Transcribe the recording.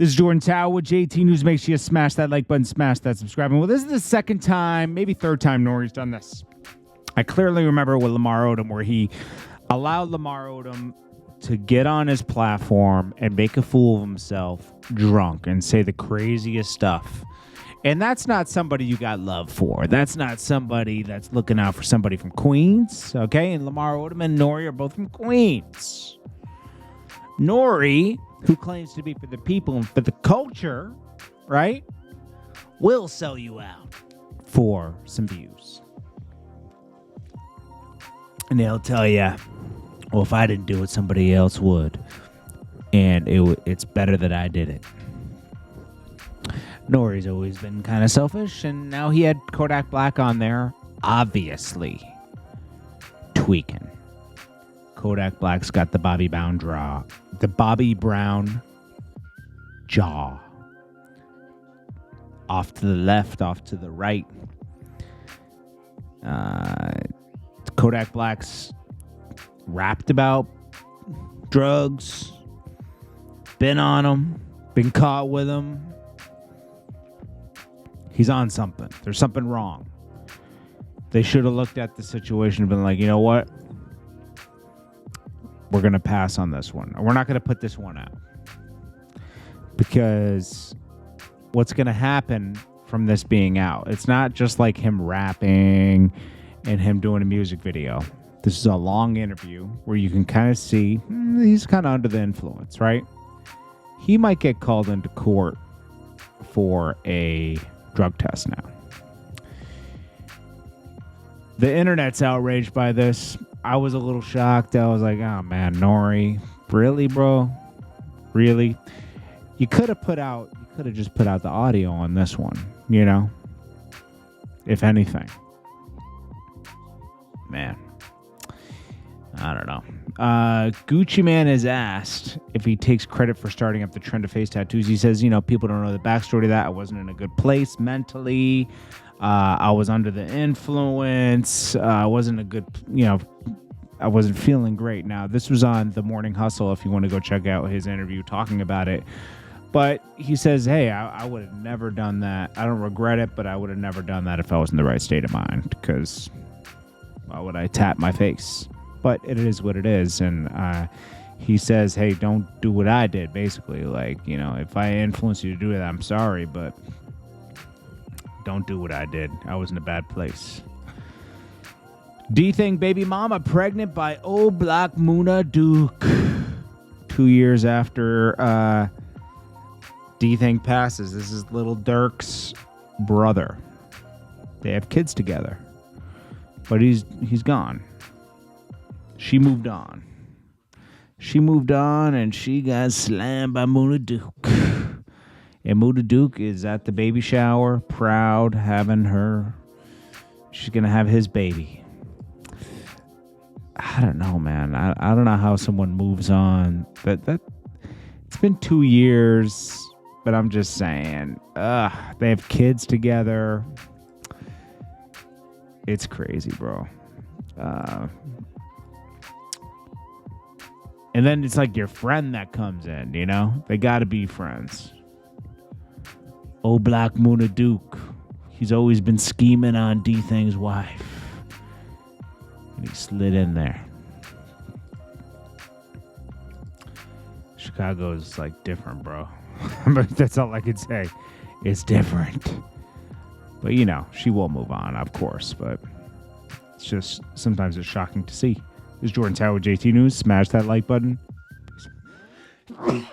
This is Jordan Tower with JT News. Make sure you smash that like button, smash that subscribe. Well, this is the second time, maybe third time NORE's done this. I clearly remember with Lamar Odom where he allowed Lamar Odom to get on his platform and make a fool of himself drunk and say the craziest stuff. And that's not somebody you got love for. That's not somebody that's looking out for somebody from Queens, okay? And Lamar Odom and NORE are both from Queens. NORE, who claims to be for the people and for the culture, right, will sell you out for some views. And they'll tell you, well, if I didn't do it, somebody else would. And it's better that I did it. NORE's always been kind of selfish, and now he had Kodak Black on there, obviously tweaking. Kodak Black's got the Bobby Brown jaw. Off to the left, off to the right. Kodak Black's rapped about drugs, been on them, been caught with them. He's on something. There's something wrong. They should have looked at the situation and been like, you know what? We're going to pass on this one. We're not going to put this one out. Because what's going to happen from this being out? It's not just like him rapping and him doing a music video. This is a long interview where you can kind of see he's kind of under the influence, right? He might get called into court for a drug test now. The internet's outraged by this. I was a little shocked. I was like, oh man, NORE, really, bro? Really? You could have just put out the audio on this one, you know? If anything. Man. I don't know. Gucci Man is asked if he takes credit for starting up the trend of face tattoos. He says, people don't know the backstory to that. I wasn't in a good place mentally. I was under the influence. I wasn't I wasn't feeling great. Now, this was on The Morning Hustle if you want to go check out his interview talking about it. But he says, hey, I would have never done that. I don't regret it, but I would have never done that if I was in the right state of mind, because why would I tap my face? But it is what it is. And he says, hey, don't do what I did, basically. Like, if I influenced you to do that, I'm sorry, but don't do what I did. I was in a bad place. DThang baby mama pregnant by old black Munna Duke. 2 years after DThang passes. This is Lil Durk's brother. They have kids together. But he's gone. She moved on. And she got slammed by Munna Duke. And Munna Duke is at the baby shower, proud, having her. She's going to have his baby. I don't know, man. I don't know how someone moves on. But it's been 2 years, but I'm just saying. They have kids together. It's crazy, bro. And then it's like your friend that comes in, They got to be friends. Old black Munna Duke. He's always been scheming on DThang's wife. And he slid in there. Chicago's like different, bro. But that's all I can say. It's different. But she will move on, of course. But it's just sometimes it's shocking to see. This is Jordan Tower with JT News. Smash that like button. Peace.